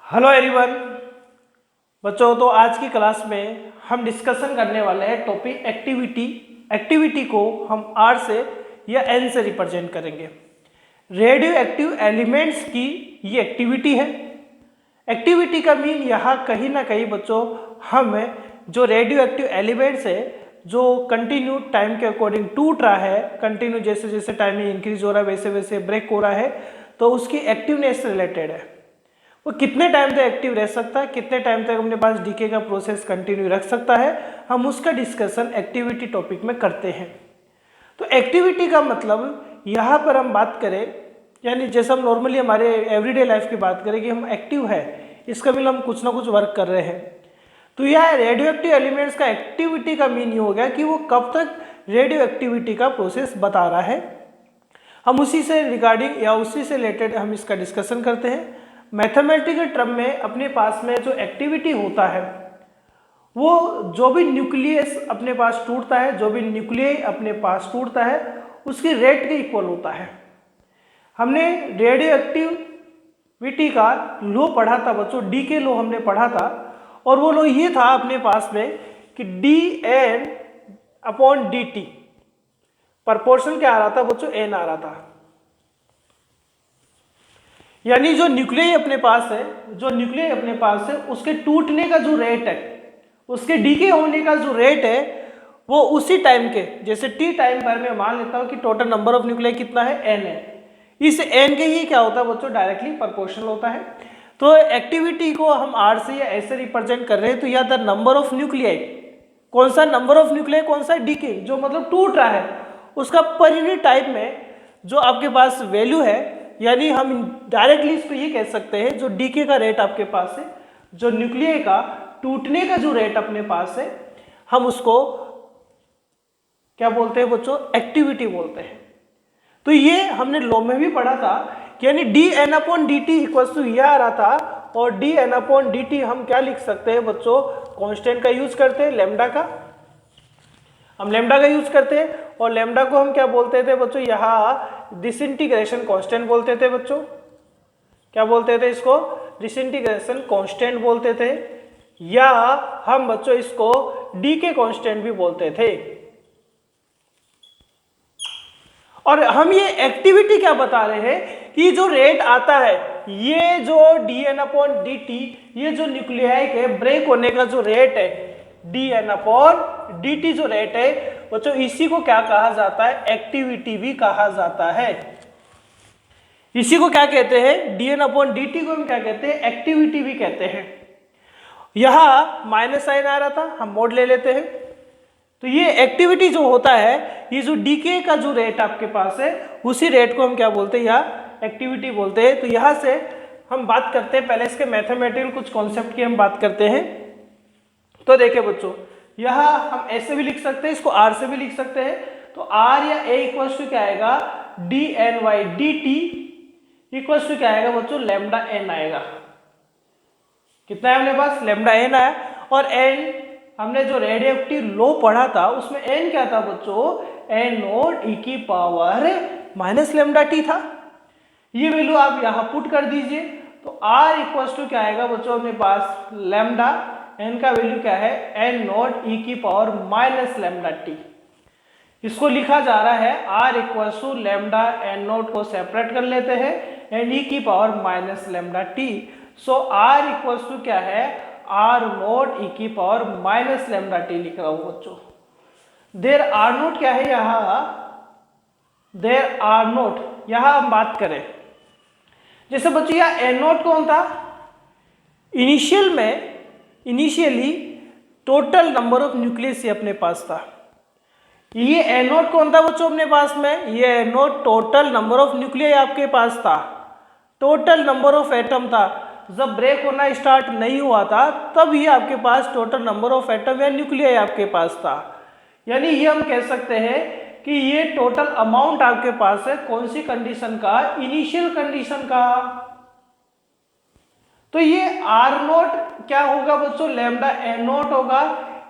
Hello everyone बच्चों। तो आज की क्लास में हम डिस्कशन करने वाले हैं टॉपिक एक्टिविटी। एक्टिविटी को हम आर से या एन से रिप्रेजेंट करेंगे। रेडियो एक्टिव एलिमेंट्स की ये एक्टिविटी है। एक्टिविटी का मीन यहाँ कहीं ना कहीं बच्चों हम जो रेडियो एक्टिव एलिमेंट्स है जो कंटिन्यू टाइम के अकॉर्डिंग टूट रहा है, कंटिन्यू जैसे जैसे टाइम इंक्रीज हो रहा है वैसे वैसे ब्रेक हो रहा है, तो उसकी एक्टिवनेस से रिलेटेड है। वो कितने टाइम तक एक्टिव रह सकता है, कितने टाइम तक अपने पास डीके का प्रोसेस कंटिन्यू रख सकता है, हम उसका डिस्कशन एक्टिविटी टॉपिक में करते हैं। तो एक्टिविटी का मतलब यहाँ पर हम बात करें, यानी जैसे हम नॉर्मली हमारे एवरीडे लाइफ की बात करें कि हम एक्टिव है, इसका मतलब हम कुछ ना कुछ वर्क कर रहे हैं। तो यह रेडियो एक्टिव एलिमेंट्स का एक्टिविटी का मीन ये हो गया कि वो कब तक रेडियो एक्टिविटी का प्रोसेस बता रहा है। हम उसी से रिगार्डिंग या उसी से रिलेटेड हम इसका डिस्कशन करते हैं। मैथमेटिकल टर्म में अपने पास में जो एक्टिविटी होता है वो जो भी न्यूक्लियस अपने पास टूटता है, जो भी न्यूक्लियस अपने पास टूटता है उसकी रेट के इक्वल होता है। हमने रेडियो एक्टिविटी का लॉ पढ़ा था बच्चों, डी के लॉ हमने पढ़ा था, और वो लॉ ये था अपने पास में कि D N upon D T proportional क्या आ रहा था बच्चों, एन आ रहा था। यानी जो न्यूक्लियस अपने पास है, जो न्यूक्लियस अपने पास है उसके टूटने का जो रेट है, उसके डीके होने का जो रेट है वो उसी टाइम के, जैसे टी टाइम पर मैं मान लेता हूं कि टोटल नंबर ऑफ न्यूक्लियस कितना है, एन है। इस एन के ही क्या होता है बच्चों, डायरेक्टली प्रोपोर्शनल होता है। तो एक्टिविटी को हम आर से या ऐसे रिप्रेजेंट कर रहे हैं, तो या द नंबर ऑफ न्यूक्लियस, कौन सा नंबर ऑफ न्यूक्लियस, कौन सा डीके जो मतलब टूट रहा है उसका पर यूनिट टाइम में जो आपके पास वैल्यू है, यानी हम डायरेक्टली इसको ये कह सकते हैं जो डीके का रेट आपके पास है, जो न्यूक्लियस का टूटने का जो रेट अपने पास है, हम उसको क्या बोलते हैं बच्चों, एक्टिविटी बोलते हैं। तो ये हमने लॉ में भी पढ़ा था कि यानी D N upon D T equals to यह आ रहा था, और D N upon D T हम क्या लिख सकते हैं बच्चों, कांस्टेंट का यूज करते हैं, लैम्डा का, हम लैम्डा का यूज करते हैं, और लैम्डा को हम क्या बोलते थे बच्चों, यहाँ डिसइंटीग्रेशन कांस्टेंट बोलते थे बच्चों। क्या बोलते थे इसको, डिसइंटीग्रेशन कांस्टेंट बोलते थे, या हम बच्चों इसको डी के कांस्टेंट भी बोलते थे। और हम ये एक्टिविटी क्या बता रहे हैं कि जो रेट आता है, ये जो D N upon D T, ये जो न्यूक्लियाई के ब्रेक होने का जो रेट है D N upon D T जो रेट है बच्चों, इसी को क्या कहा जाता है, एक्टिविटी भी कहा जाता है। इसी को क्या कहते हैं, D N upon D T को हम क्या कहते हैं, एक्टिविटी भी कहते हैं। यहां माइनस साइन आ रहा था, हम मोड ले लेते हैं। तो ये एक्टिविटी जो होता है, ये जो डीके का जो रेट आपके पास है उसी रेट को हम क्या बोलते हैं, यहाँ एक्टिविटी बोलते हैं। तो यहां से हम बात करते हैं, पहले इसके मैथमेटिकल कुछ कॉन्सेप्ट की हम बात करते हैं। तो देखिए बच्चों, यहाँ हम ऐसे भी लिख सकते हैं, इसको आर से भी लिख सकते हैं। तो आर या ए इक्वल्स टू क्या आएगा, D N by D T equals to क्या आएगा बच्चों, लैम्डा एन आएगा। कितना है अपने पास, लैम्डा एन आया। और एन हमने जो रेडियो एक्टिव लॉ पढ़ा था उसमें एन क्या था बच्चों, एन नॉट ई की पावर माइनस लैम्डा टी था। ये वैल्यू आप यहाँ पुट कर दीजिए, तो आर इक्वल्स टू क्या आएगा बच्चों अपने पास, लैम्डा एन का वैल्यू क्या है, एन नॉट ई की पावर माइनस लैम्डा टी। इसको लिखा जा रहा है R equals to lambda N naught को सेपरेट कर लेते हैं, एन ई की power minus lambda T. So R equals to क्या है, आर नॉट ई की पावर माइनस लैम्डा टी लिख रहा हूं बच्चों। देर आर नोट क्या है, यहां देर आर नोट, यहां हम बात करें जैसे बच्चों यहां एन नोट कौन था, initially total number of nucleus ये अपने पास था। ये एन नोट कौन था बच्चों अपने पास में, ये N naught total number of nucleus आपके पास था, टोटल नंबर ऑफ एटम था। जब ब्रेक होना स्टार्ट नहीं हुआ था तब ये आपके पास टोटल नंबर ऑफ एटम या न्यूक्लियस आपके पास था। यानी ये हम कह सकते हैं कि ये टोटल अमाउंट आपके पास है, कौन सी कंडीशन का, इनिशियल कंडीशन का। तो ये आर नोट क्या होगा बच्चों, लैम्डा एन नोट होगा,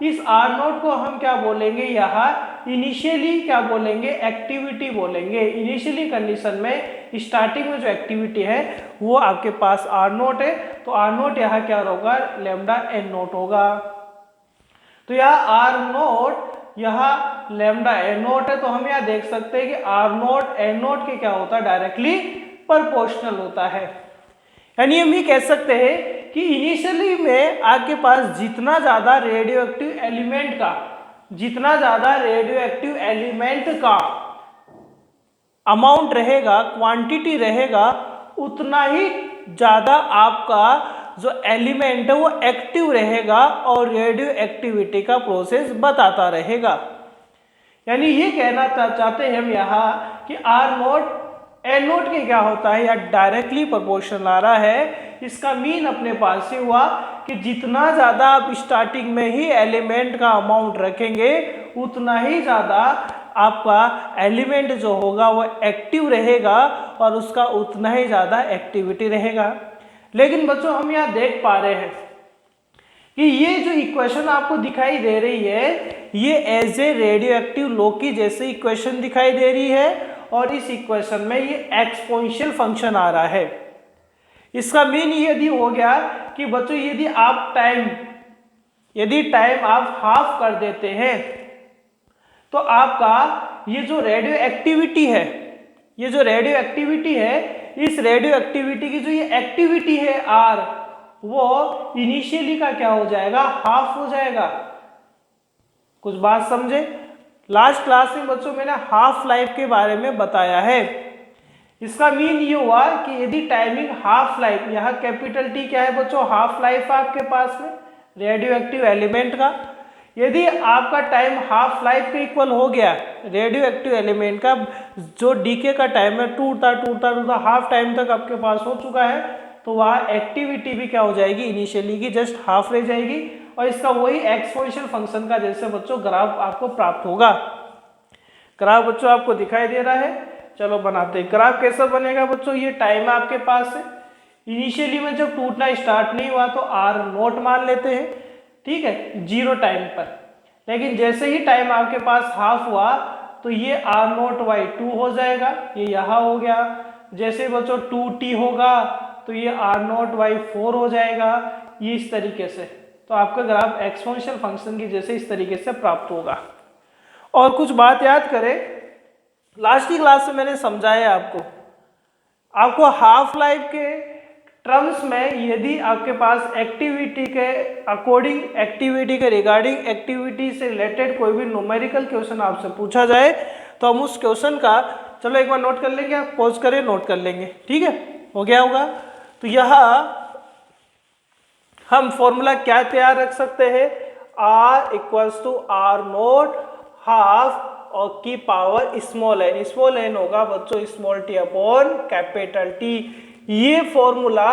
इस आर नोट को हम क्या बोलेंगे, यहाँ इनिशियली क्या बोलेंगे, एक्टिविटी बोलेंगे। इनिशियली कंडीशन में स्टार्टिंग में जो एक्टिविटी है वो आपके पास आर नोट है, तो आर नोट यहाँ क्या होगा, लैम्डा एन नोट होगा। तो यहाँ आर नोट, यहाँ लैम्डा एन नोट है, तो हम यहाँ देख सकते हैं कि आर नोट एन नोट के क्या होता है, डायरेक्टली प्रोपोर्शनल होता है। यानी हम ये कह सकते हैं कि इनिशियली में आपके पास जितना ज्यादा रेडियो एक्टिव एलिमेंट का, जितना ज्यादा रेडियो एक्टिव एलिमेंट का अमाउंट रहेगा, क्वांटिटी रहेगा, उतना ही ज्यादा आपका जो एलिमेंट है वो एक्टिव रहेगा और रेडियो एक्टिविटी का प्रोसेस बताता रहेगा। यानी ये कहना चाहते हैं हम यहाँ कि आर नोट एन नोट के क्या होता है, या डायरेक्टली प्रोपोर्शनल आ रहा है। इसका मीन अपने पास से हुआ कि जितना ज़्यादा आप स्टार्टिंग में ही एलिमेंट का अमाउंट रखेंगे, उतना ही ज़्यादा आपका एलिमेंट जो होगा वो एक्टिव रहेगा और उसका उतना ही ज़्यादा एक्टिविटी रहेगा। लेकिन बच्चों हम यहाँ देख पा रहे हैं कि ये जो इक्वेशन आपको दिखाई दे रही है, ये as a radioactive law की जैसे इक्वेशन दिखाई दे रही है, और इस इक्वेशन में ये एक्सपोनेंशियल फंक्शन आ रहा है। इसका मीन यदि हो गया कि बच्चों यदि टाइम आप हाफ कर देते हैं, तो आपका ये जो रेडियो एक्टिविटी है, इस रेडियो एक्टिविटी की जो ये एक्टिविटी है आर, वो इनिशियली का क्या हो जाएगा, हाफ हो जाएगा। कुछ बात समझे? लास्ट क्लास में बच्चों मैंने हाफ लाइफ के बारे में बताया है। इसका मीन ये हुआ कि यदि टाइमिंग हाफ लाइफ, यहाँ कैपिटल टी क्या है बच्चों, हाफ लाइफ आपके पास में रेडियो एक्टिव एलिमेंट का, यदि आपका टाइम हाफ लाइफ के इक्वल हो गया, रेडियो एक्टिव एलिमेंट का जो डीके का टाइम है टूटता हाफ टाइम तक आपके पास हो चुका है, तो वहाँ एक्टिविटी भी क्या हो जाएगी, इनिशियली की जस्ट हाफ रह जाएगी, और इसका वही एक्सपोनेंशियल फंक्शन का जैसे बच्चों ग्राफ आपको प्राप्त होगा। ग्राफ बच्चों आपको दिखाई दे रहा है, चलो बनाते हैं। ग्राफ कैसा बनेगा बच्चों, ये टाइम आपके पास है, इनिशियली में जब टूटना स्टार्ट नहीं हुआ तो आर नोट मान लेते हैं, ठीक है, 0 टाइम पर। लेकिन जैसे ही टाइम आपके पास हाफ हुआ तो ये आर नोट बाई 2 हो जाएगा, ये यहाँ हो गया। जैसे बच्चों 2t होगा तो ये आर नोट बाई 4 हो जाएगा, ये इस तरीके से। तो आपका ग्राफ एक्सपोनेंशियल फंक्शन की जैसे इस तरीके से प्राप्त होगा। और कुछ बात याद करें, लास्ट की क्लास में मैंने समझाया आपको हाफ लाइफ के टर्म्स में यदि आपके पास एक्टिविटी के अकॉर्डिंग, एक्टिविटी के रिगार्डिंग, एक्टिविटी से रिलेटेड कोई भी न्यूमेरिकल क्वेश्चन आपसे पूछा जाए तो हम उस क्वेश्चन का, चलो एक बार नोट कर लेंगे, आप पॉज करें, नोट कर लेंगे, ठीक है, हो गया होगा। तो यहाँ हम फॉर्मूला क्या तैयार रख सकते हैं, R equals to R naught half और की पावर स्मॉल n होगा बच्चों small t upon capital T। ये फॉर्मूला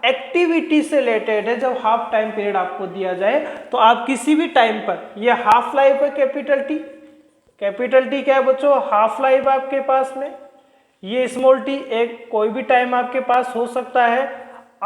एक्टिविटी से रिलेटेड है। जब हाफ टाइम पीरियड आपको दिया जाए तो आप किसी भी टाइम पर, ये हाफ लाइफ है कैपिटल T क्या है बच्चों, हाफ लाइफ आपके पास में, ये स्मॉल t एक कोई भी टाइम आपके पास हो सकता है।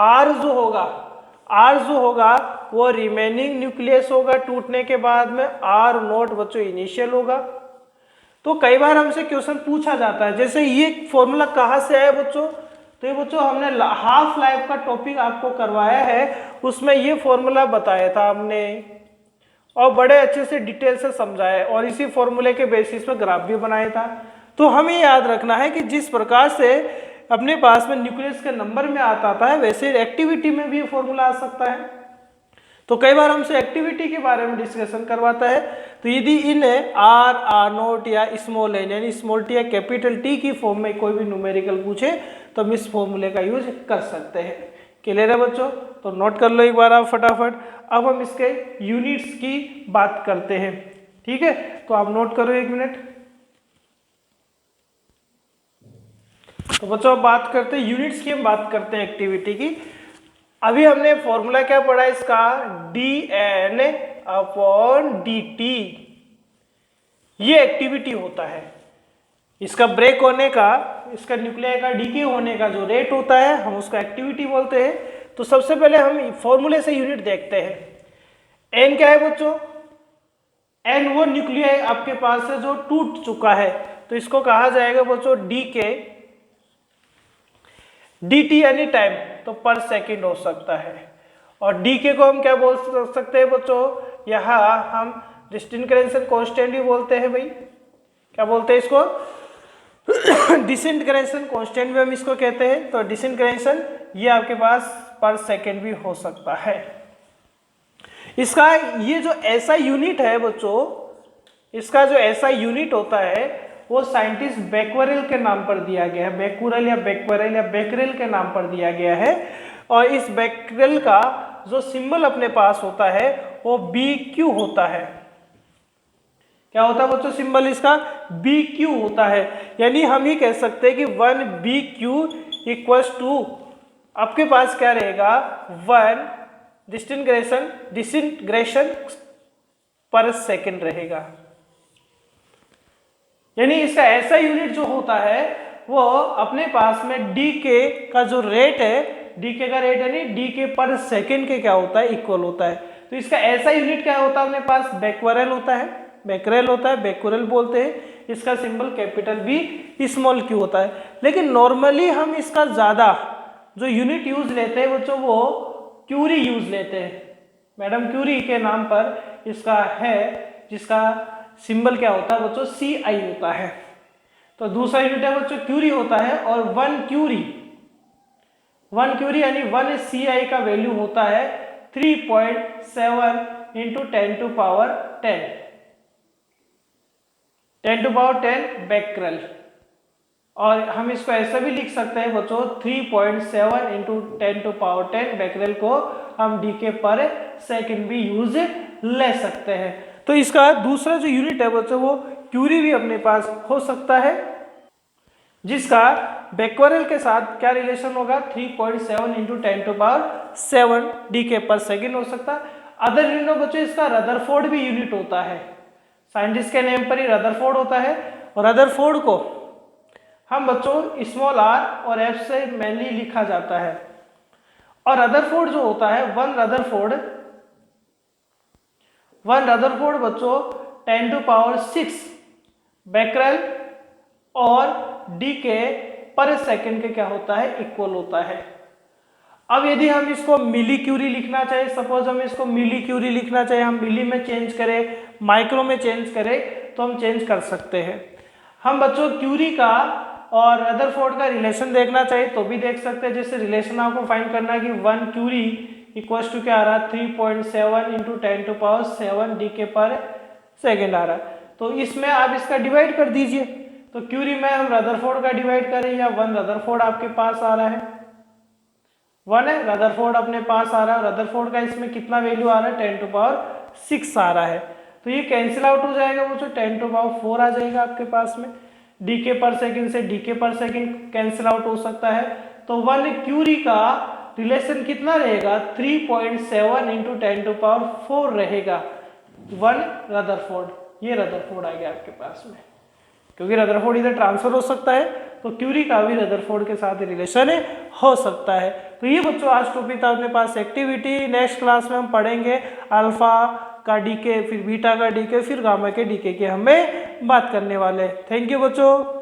R जो होगा वो रिमेनिंग न्यूक्लियस होगा टूटने के बाद में, R नोट बच्चों इनिशियल होगा। तो कई बार हमसे क्वेश्चन पूछा जाता है, जैसे ये फॉर्मूला कहाँ से आया बच्चों, तो ये बच्चों हमने हाफ लाइफ का टॉपिक आपको करवाया है, उसमें ये फॉर्मूला बताया था हमने और बड़े अच्छे से डिटेल से समझाया, और इसी फॉर्मूले के बेसिस पर ग्राफ भी बनाया था। तो हमें याद रखना है कि जिस प्रकार से अपने पास में न्यूक्लियस के नंबर में आता था, वैसे एक्टिविटी में भी फॉर्मूला आ सकता है। तो कई बार हमसे एक्टिविटी के बारे में डिस्कशन करवाता है, तो यदि इन्हें आर नोट या स्मॉल n यानी स्मॉल टी या कैपिटल टी की फॉर्म में कोई भी न्यूमेरिकल पूछे तो हम इस फॉर्मूले का यूज कर सकते हैं। क्लियर है बच्चों? तो नोट कर लो एक बार आप फटाफट। अब हम इसके यूनिट्स की बात करते हैं, ठीक है, तो आप नोट करो 1 मिनट। तो बच्चों अब बात करते हैं यूनिट्स की, हम बात करते हैं एक्टिविटी की। अभी हमने फॉर्मूला क्या पढ़ा इसका, dN अपॉन dt, ये एक्टिविटी होता है। इसका ब्रेक होने का, इसका न्यूक्लियर का डीके होने का जो रेट होता है हम उसका एक्टिविटी बोलते हैं। तो सबसे पहले हम फॉर्मूले से यूनिट देखते हैं। n क्या है बच्चों, एंड वो न्यूक्लियाई आपके पास है जो टूट चुका है, तो इसको कहा जाएगा बच्चों डीके, dt यानी टाइम, तो पर सेकंड हो सकता है। और डीके को हम क्या बोल सकते हैं बच्चों, यहाँ हम डिसइंटीग्रेशन कांस्टेंट भी बोलते हैं भाई, क्या बोलते हैं इसको, डिसइंटीग्रेशन कांस्टेंट भी हम इसको कहते हैं। तो डिसइंटीग्रेशन ये आपके पास पर सेकंड भी हो सकता है। इसका ये जो ऐसा यूनिट है बच्चों, इसका जो ऐसा यूनिट होता है वो साइंटिस्ट बेक्वेरेल के नाम पर दिया गया है, बेक्यूरेल या बेक्वेरेल या बेकरेल के नाम पर दिया गया है। और इस बेक्रेल का जो सिंबल अपने पास होता है वो BQ होता है। क्या होता है बच्चों सिंबल इसका, BQ होता है। यानी हम ये कह सकते हैं कि 1BQ इक्वल्स टू आपके पास क्या रहेगा, 1 डिसइंटीग्रेशन पर सेकंड रहेगा। यानी इसका ऐसा यूनिट जो होता है वो अपने पास में डीके का जो रेट है, डीके का रेट यानी डीके पर सेकंड के क्या होता है, इक्वल होता है। तो इसका ऐसा यूनिट क्या होता है अपने पास, बेक्वेरेल होता है, बेक्रेल होता है, बेक्यूरेल बोलते हैं। इसका symbol capital B small q होता है। लेकिन नॉर्मली हम इसका ज्यादा जो यूनिट यूज लेते हैं बच्चों वो क्यूरी यूज लेते हैं। मैडम क्यूरी के नाम पर इसका है, जिसका सिंबल क्या होता है बच्चों, CI होता है। तो दूसरा यूनिट है बच्चों क्यूरी होता है। और 1 क्यूरी यानी 1 CI का वैल्यू होता है 3.7 इंटू 10 टू पावर 10 बेक्रेल। और हम इसको ऐसा भी लिख सकते हैं बच्चों 3.7 इंटू 10 टू पावर 10 बेक्रेल को हम डीके पर सेकंड भी यूज ले सकते हैं। तो इसका दूसरा जो यूनिट है बच्चों वो क्यूरी भी अपने पास हो सकता है, जिसका बेक्वेरेल के साथ क्या रिलेशन होगा, 3.7 इंटू 10 टू पावर 7 डीके पर सेकंड हो सकता है। अदर यूनिट बच्चों इसका रदरफोर्ड भी यूनिट होता है, साइंटिस्ट के नेम पर ही रदरफोर्ड होता है। और रदरफोर्ड को हम बच्चों स्मॉल r और f से मेनली लिखा जाता है। और रदरफोर्ड जो होता है वन रदरफोर्ड बच्चों 10 टू पावर 6 बेक्रेल और डीके पर सेकंड के क्या होता है, इक्वल होता है। अब यदि हम इसको मिली क्यूरी लिखना चाहे, सपोज हम इसको मिली क्यूरी लिखना चाहे, हम मिली में चेंज करें, माइक्रो में चेंज करें, तो हम चेंज कर सकते हैं। हम बच्चों क्यूरी का और रदरफोर्ड का रिलेशन देखना चाहिए तो भी देख सकते हैं। जैसे रिलेशन आपको फाइंड करना है कि 1 क्यूरी इक्वल्स टू क्या आ रहा है, 3.7 इंटू 10 टू पावर 7 डीके पर सेकेंड आ रहा है। तो इसमें आप इसका डिवाइड कर दीजिए। तो क्यूरी में हम रदरफोर्ड का डिवाइड करें, या 1 रदरफोर्ड आपके पास आ रहा है, 1 है रदरफोर्ड अपने पास आ रहा है। रदरफोर्ड का इसमें कितना वैल्यू आ रहा है, 10 टू पावर 6 आ रहा है। तो ये कैंसिल आउट हो जाएगा वो, 10 टू पावर 4 आ जाएगा आपके पास में। डीके पर सेकंड से डीके पर सेकंड कैंसिल आउट हो सकता है। तो 1 क्यूरी का रिलेशन कितना रहेगा, 3.7 इंटू 10 टू पावर 4 रहेगा। 1 रदरफोर्ड, ये रदरफोर्ड आ गया आपके पास में, क्योंकि रदरफोर्ड इधर ट्रांसफर हो सकता है तो क्यूरी का भी रदरफोर्ड के साथ रिलेशन हो सकता है। तो ये बच्चों आज टॉपिक था अपने पास एक्टिविटी। नेक्स्ट क्लास में हम पढ़ेंगे अल्फा का डीके, फिर बीटा का डीके, फिर गामा के डीके की हमें बात करने वाले। थैंक यू बच्चों।